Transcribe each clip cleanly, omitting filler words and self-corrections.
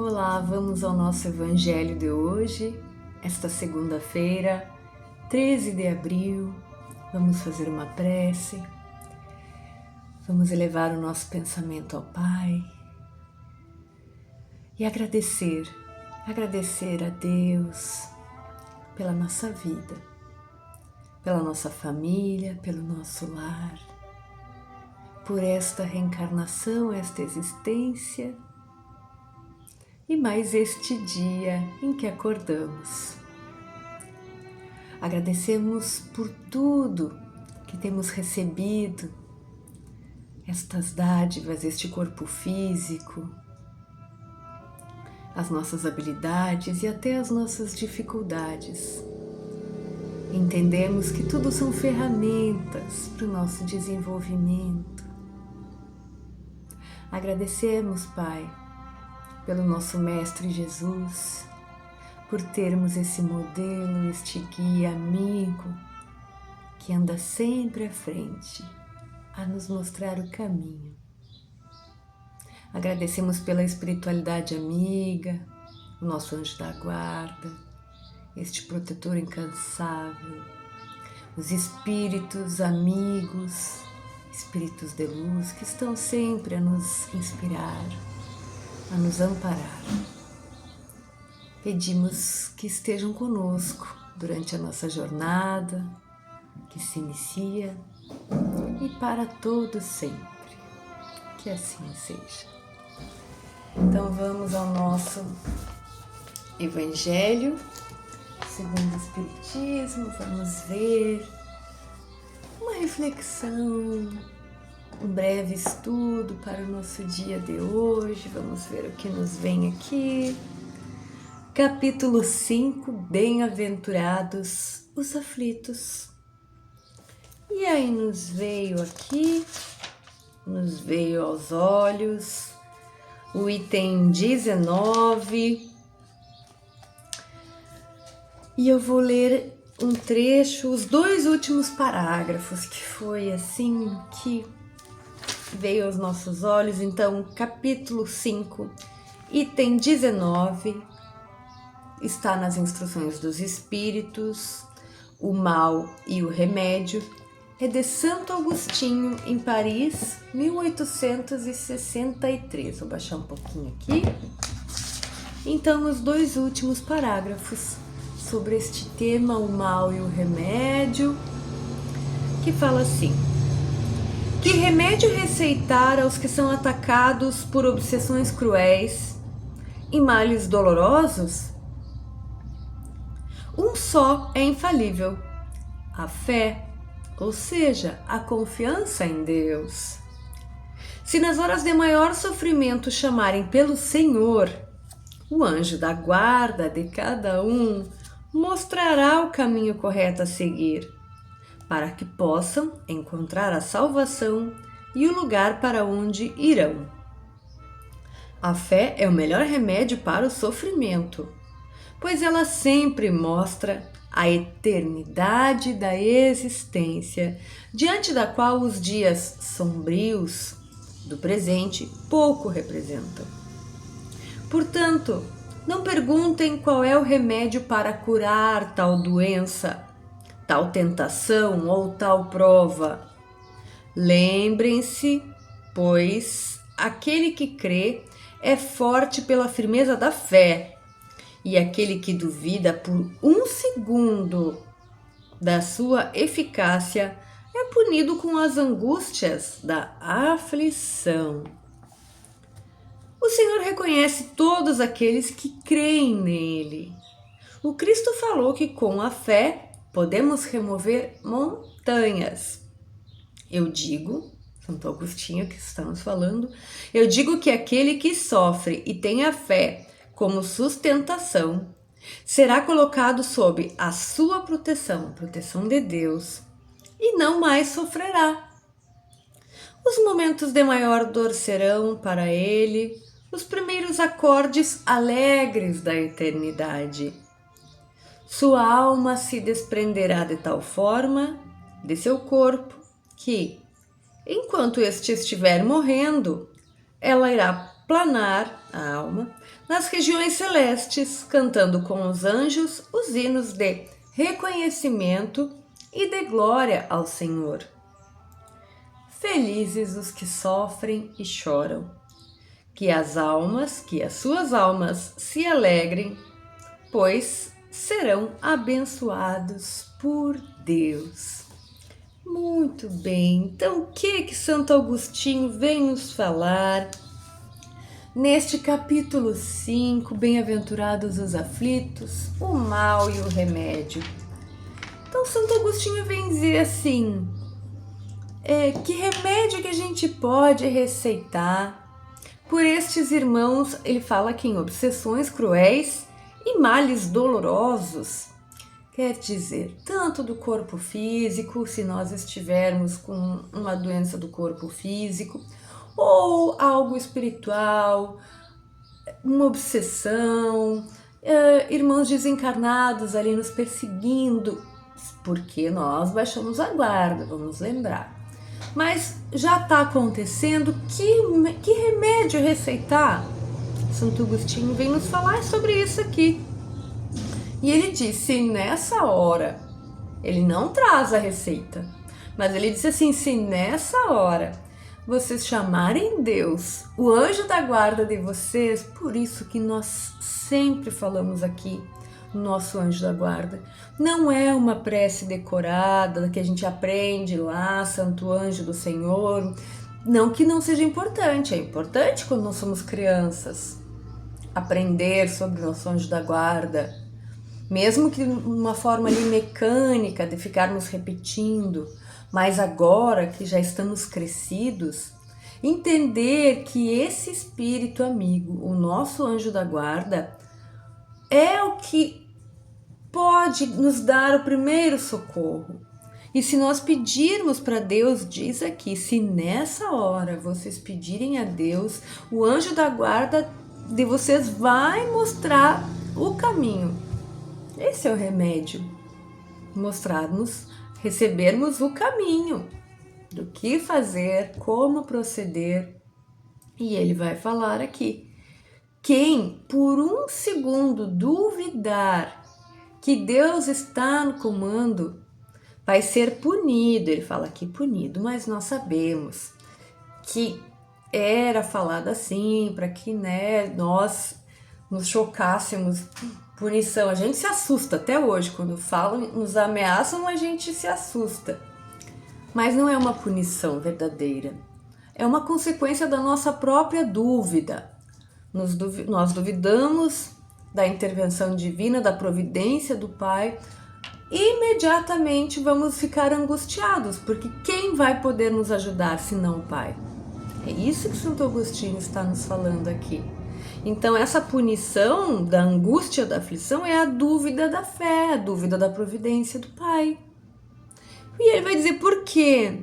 Olá, vamos ao nosso Evangelho de hoje, esta segunda-feira, 13 de abril. Vamos fazer uma prece, vamos elevar o nosso pensamento ao Pai e agradecer a Deus pela nossa vida, pela nossa família, pelo nosso lar, por esta reencarnação, esta existência e mais este dia em que acordamos. Agradecemos por tudo que temos recebido, estas dádivas, este corpo físico, as nossas habilidades e até as nossas dificuldades. Entendemos que tudo são ferramentas para o nosso desenvolvimento. Agradecemos, Pai, pelo nosso Mestre Jesus, por termos esse modelo, este guia amigo que anda sempre à frente a nos mostrar o caminho. Agradecemos pela espiritualidade amiga, o nosso anjo da guarda, este protetor incansável, os espíritos amigos, espíritos de luz que estão sempre a nos inspirar, a nos amparar. Pedimos que estejam conosco durante a nossa jornada, que se inicia, e para todo sempre. Que assim seja. Então vamos ao nosso Evangelho segundo o Espiritismo. Vamos ver uma reflexão, um breve estudo para o nosso dia de hoje. Vamos ver o que nos vem aqui. Capítulo 5, Bem-aventurados os aflitos. E aí nos veio aos olhos o item 19. E eu vou ler um trecho, os dois últimos parágrafos, que foi assim que veio aos nossos olhos. Então, capítulo 5, item 19, está nas instruções dos Espíritos, o mal e o remédio, é de Santo Agostinho, em Paris, 1863. Vou baixar um pouquinho aqui. Então, os dois últimos parágrafos sobre este tema, o mal e o remédio, que fala assim: que remédio receitar aos que são atacados por obsessões cruéis e males dolorosos? Um só é infalível: a fé, ou seja, a confiança em Deus. Se nas horas de maior sofrimento chamarem pelo Senhor, o anjo da guarda de cada um mostrará o caminho correto a seguir, para que possam encontrar a salvação e o lugar para onde irão. A fé é o melhor remédio para o sofrimento, pois ela sempre mostra a eternidade da existência, diante da qual os dias sombrios do presente pouco representam. Portanto, não perguntem qual é o remédio para curar tal doença, tal tentação ou tal prova. Lembrem-se, pois aquele que crê é forte pela firmeza da fé, e aquele que duvida por um segundo da sua eficácia é punido com as angústias da aflição. O Senhor reconhece todos aqueles que creem nele. O Cristo falou que com a fé podemos remover montanhas. Eu digo, Santo Agostinho que estamos falando, eu digo que aquele que sofre e tem a fé como sustentação, será colocado sob a sua proteção de Deus, e não mais sofrerá. Os momentos de maior dor serão para ele os primeiros acordes alegres da eternidade. Sua alma se desprenderá de tal forma de seu corpo que, enquanto este estiver morrendo, ela irá planar a alma, nas regiões celestes, cantando com os anjos os hinos de reconhecimento e de glória ao Senhor. Felizes os que sofrem e choram, que as suas almas se alegrem, pois serão abençoados por Deus. Muito bem, então o que Santo Agostinho vem nos falar neste capítulo 5, Bem-aventurados os aflitos, o mal e o remédio? Então Santo Agostinho vem dizer assim, que remédio que a gente pode receitar por estes irmãos, ele fala aqui em obsessões cruéis e males dolorosos. Quer dizer, tanto do corpo físico, se nós estivermos com uma doença do corpo físico, ou algo espiritual, uma obsessão, irmãos desencarnados ali nos perseguindo, porque nós baixamos a guarda, vamos lembrar. Mas já está acontecendo, que remédio receitar? Santo Agostinho vem nos falar sobre isso aqui. E ele diz, se nessa hora, ele não traz a receita, mas ele diz assim, se nessa hora vocês chamarem Deus, o anjo da guarda de vocês, por isso que nós sempre falamos aqui, nosso anjo da guarda, não é uma prece decorada que a gente aprende lá, Santo Anjo do Senhor, não que não seja importante, é importante quando nós somos crianças, aprender sobre o nosso anjo da guarda, mesmo que de uma forma ali mecânica, de ficarmos repetindo, mas agora que já estamos crescidos, entender que esse espírito amigo, o nosso anjo da guarda, é o que pode nos dar o primeiro socorro. E se nós pedirmos para Deus, diz aqui, se nessa hora vocês pedirem a Deus, o anjo da guarda de vocês vai mostrar o caminho. Esse é o remédio, recebermos o caminho do que fazer, como proceder. E ele vai falar aqui, quem por um segundo duvidar que Deus está no comando, vai ser punido. Ele fala aqui punido, mas nós sabemos que era falado assim, para que nós nos chocássemos. Punição, a gente se assusta até hoje, quando falam, nos ameaçam, a gente se assusta. Mas não é uma punição verdadeira, é uma consequência da nossa própria dúvida. Nós duvidamos da intervenção divina, da providência do Pai, e imediatamente vamos ficar angustiados, porque quem vai poder nos ajudar se não o Pai? É isso que Santo Agostinho está nos falando aqui. Então essa punição da angústia, da aflição, é a dúvida da fé, a dúvida da providência do Pai. E ele vai dizer por quê?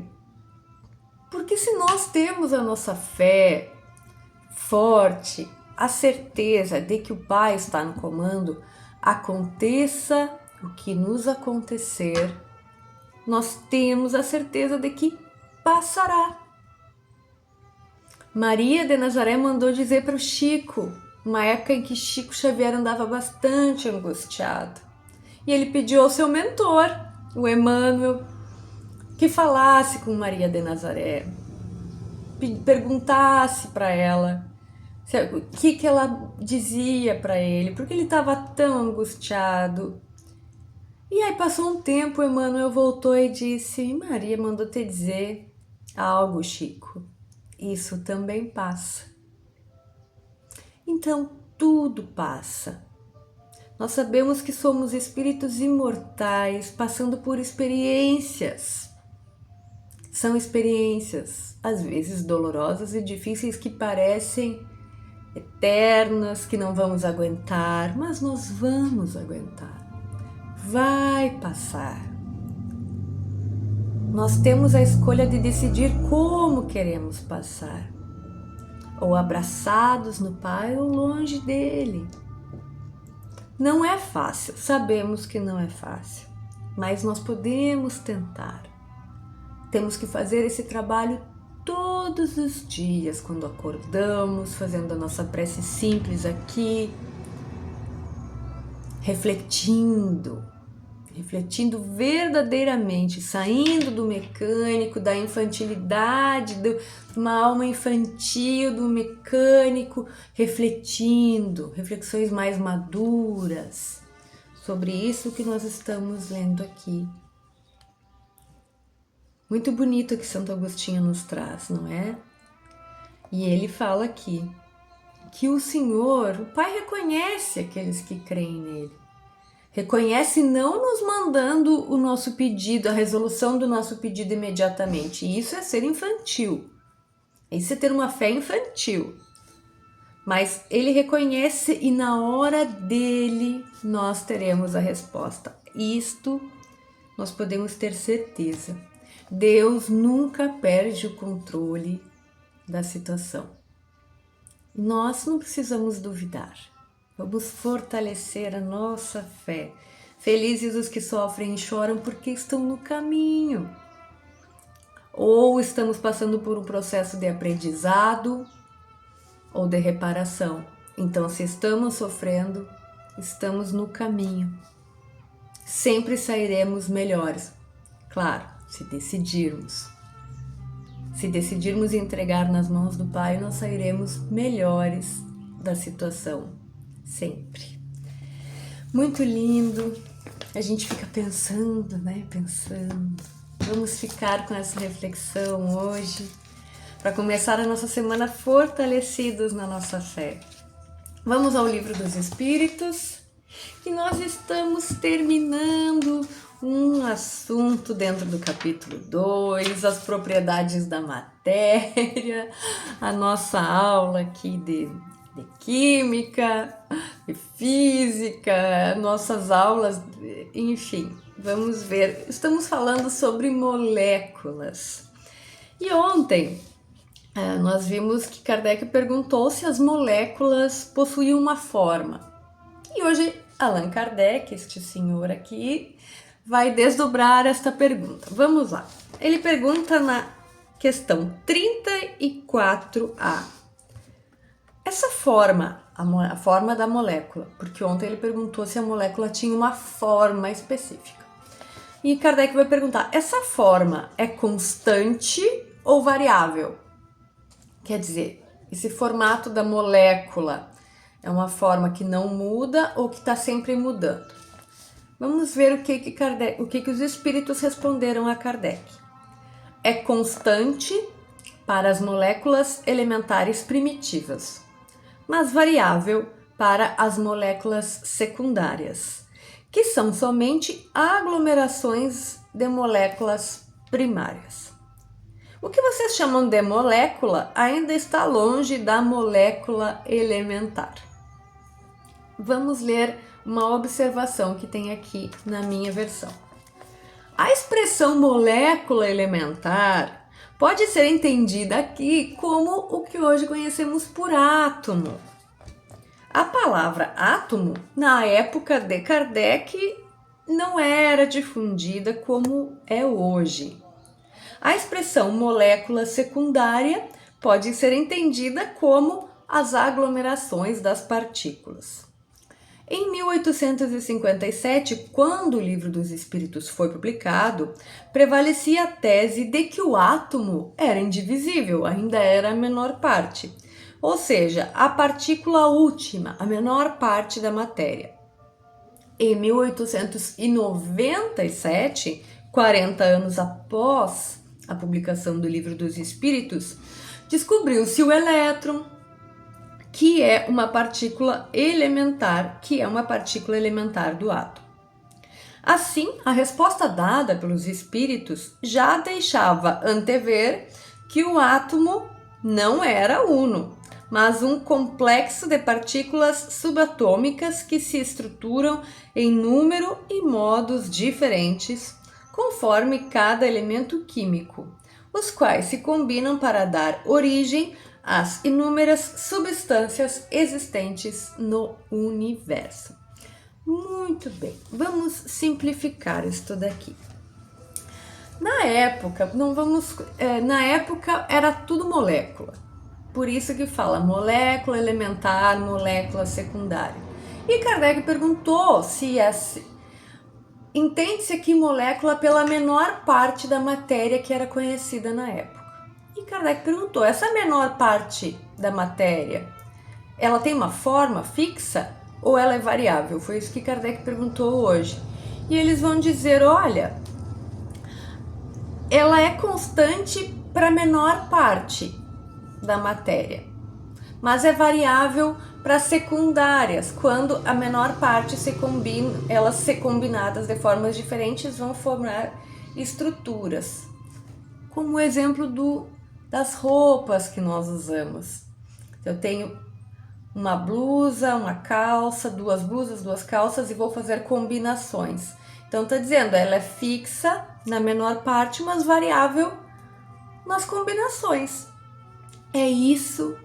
Porque se nós temos a nossa fé forte, a certeza de que o Pai está no comando, aconteça o que nos acontecer, nós temos a certeza de que passará. Maria de Nazaré mandou dizer para o Chico, uma época em que Chico Xavier andava bastante angustiado. E ele pediu ao seu mentor, o Emmanuel, que falasse com Maria de Nazaré, perguntasse para ela o que ela dizia para ele, porque ele estava tão angustiado. E aí passou um tempo, Emmanuel voltou e disse, Maria mandou te dizer algo, Chico. Isso também passa. Então, tudo passa. Nós sabemos que somos espíritos imortais, passando por experiências. São experiências, às vezes dolorosas e difíceis, que parecem eternas, que não vamos aguentar, mas nós vamos aguentar. Vai passar. Nós temos a escolha de decidir como queremos passar, ou abraçados no Pai ou longe dele. Não é fácil, sabemos que não é fácil, mas nós podemos tentar. Temos que fazer esse trabalho todos os dias, quando acordamos, fazendo a nossa prece simples aqui, refletindo verdadeiramente, saindo do mecânico, da infantilidade, de uma alma infantil, do mecânico, refletindo, reflexões mais maduras sobre isso que nós estamos lendo aqui. Muito bonito o que Santo Agostinho nos traz, não é? E ele fala aqui que o Senhor, o Pai, reconhece aqueles que creem nele. Reconhece não nos mandando o nosso pedido, a resolução do nosso pedido imediatamente. E isso é ser infantil. Isso é ter uma fé infantil. Mas ele reconhece e na hora dele nós teremos a resposta. Isto nós podemos ter certeza. Deus nunca perde o controle da situação. Nós não precisamos duvidar. Vamos fortalecer a nossa fé. Felizes os que sofrem e choram porque estão no caminho. Ou estamos passando por um processo de aprendizado ou de reparação. Então, se estamos sofrendo, estamos no caminho. Sempre sairemos melhores. Claro, se decidirmos. Se decidirmos entregar nas mãos do Pai, nós sairemos melhores da situação. Sempre. Muito lindo. A gente fica pensando, né? Vamos ficar com essa reflexão hoje para começar a nossa semana fortalecidos na nossa fé. Vamos ao Livro dos Espíritos e nós estamos terminando um assunto dentro do capítulo 2, as propriedades da matéria, a nossa aula aqui de química, de física, nossas aulas, enfim, vamos ver. Estamos falando sobre moléculas. E ontem nós vimos que Kardec perguntou se as moléculas possuíam uma forma. E hoje Allan Kardec, este senhor aqui, vai desdobrar esta pergunta. Vamos lá. Ele pergunta na questão 34A. Essa forma, a forma da molécula, porque ontem ele perguntou se a molécula tinha uma forma específica. E Kardec vai perguntar, essa forma é constante ou variável? Quer dizer, esse formato da molécula é uma forma que não muda ou que está sempre mudando? Vamos ver o que os espíritos responderam a Kardec. É constante para as moléculas elementares primitivas, mas variável para as moléculas secundárias, que são somente aglomerações de moléculas primárias. O que vocês chamam de molécula ainda está longe da molécula elementar. Vamos ler uma observação que tem aqui na minha versão. A expressão molécula elementar pode ser entendida aqui como o que hoje conhecemos por átomo. A palavra átomo, na época de Kardec, não era difundida como é hoje. A expressão molécula secundária pode ser entendida como as aglomerações das partículas. Em 1857, quando o Livro dos Espíritos foi publicado, prevalecia a tese de que o átomo era indivisível, ainda era a menor parte, ou seja, a partícula última, a menor parte da matéria. Em 1897, 40 anos após a publicação do Livro dos Espíritos, descobriu-se o elétron, que é uma partícula elementar, do átomo. Assim, a resposta dada pelos espíritos já deixava antever que o átomo não era uno, mas um complexo de partículas subatômicas que se estruturam em número e modos diferentes, conforme cada elemento químico, os quais se combinam para dar origem às inúmeras substâncias existentes no universo. Muito bem, vamos simplificar isto daqui. Na época, não vamos, na época era tudo molécula. Por isso que fala molécula elementar, molécula secundária. E Kardec perguntou se entende-se aqui molécula pela menor parte da matéria que era conhecida na época. E Kardec perguntou: essa menor parte da matéria, ela tem uma forma fixa ou ela é variável? Foi isso que Kardec perguntou hoje. E eles vão dizer: olha, ela é constante para a menor parte da matéria, mas é variável para secundárias, quando a menor parte se combina, elas se combinadas de formas diferentes vão formar estruturas. Como o exemplo das roupas que nós usamos. Eu tenho uma blusa, uma calça, duas blusas, duas calças e vou fazer combinações. Então tá dizendo, ela é fixa na menor parte, mas variável nas combinações. É isso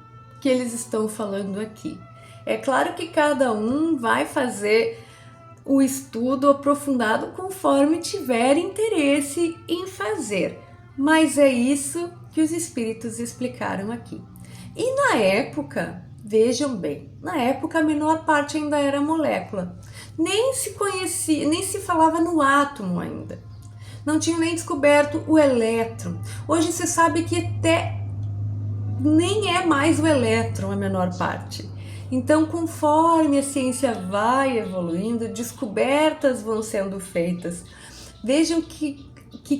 que eles estão falando aqui. É claro que cada um vai fazer o estudo aprofundado conforme tiver interesse em fazer, mas é isso que os espíritos explicaram aqui. E na época, vejam bem, na época a menor parte ainda era molécula, nem se conhecia, nem se falava no átomo ainda, não tinham nem descoberto o elétron. Hoje se sabe que até nem é mais o elétron a menor parte. Então, conforme a ciência vai evoluindo, descobertas vão sendo feitas. Vejam que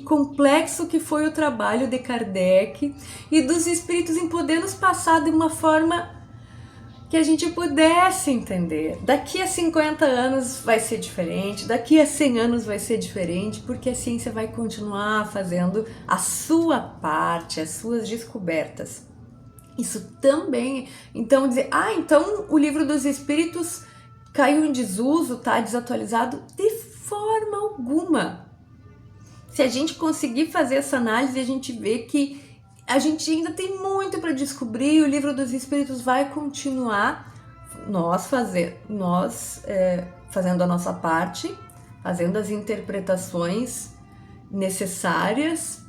complexo que foi o trabalho de Kardec e dos espíritos em poder nos passar de uma forma que a gente pudesse entender. Daqui a 50 anos vai ser diferente, daqui a 100 anos vai ser diferente, porque a ciência vai continuar fazendo a sua parte, as suas descobertas. Isso também, então dizer, então o livro dos espíritos caiu em desuso, tá desatualizado? De forma alguma. Se a gente conseguir fazer essa análise, a gente vê que a gente ainda tem muito para descobrir, o livro dos espíritos vai continuar, nós fazendo a nossa parte, fazendo as interpretações necessárias,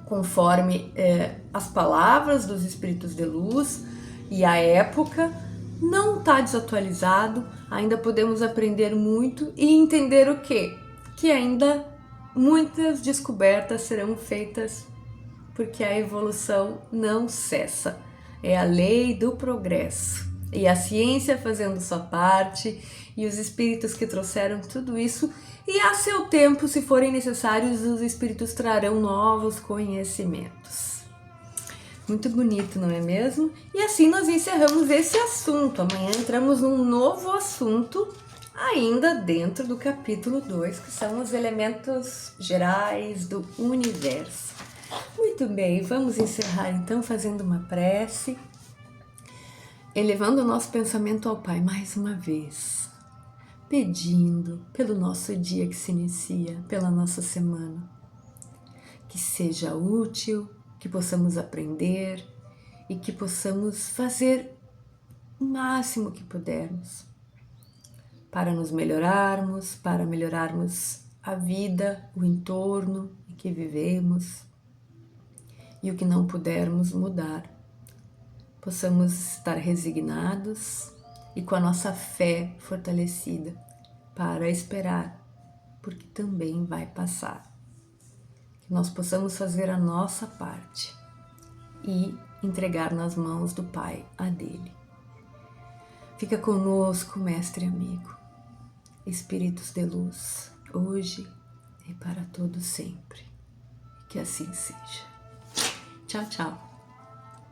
conforme as palavras dos espíritos de luz e a época, não está desatualizado, ainda podemos aprender muito e entender o quê? Que ainda muitas descobertas serão feitas, porque a evolução não cessa, é a lei do progresso. E a ciência fazendo sua parte, e os espíritos que trouxeram tudo isso, e a seu tempo, se forem necessários, os espíritos trarão novos conhecimentos. Muito bonito, não é mesmo? E assim nós encerramos esse assunto. Amanhã entramos num novo assunto, ainda dentro do capítulo 2, que são os elementos gerais do universo. Muito bem, vamos encerrar então fazendo uma prece, elevando o nosso pensamento ao Pai mais uma vez, pedindo pelo nosso dia que se inicia, pela nossa semana, que seja útil, que possamos aprender e que possamos fazer o máximo que pudermos para nos melhorarmos, para melhorarmos a vida, o entorno em que vivemos e o que não pudermos mudar. Possamos estar resignados e com a nossa fé fortalecida para esperar, porque também vai passar. Que nós possamos fazer a nossa parte e entregar nas mãos do Pai a dele. Fica conosco, mestre amigo, espíritos de luz, hoje e para todo sempre. Que assim seja. Tchau, tchau.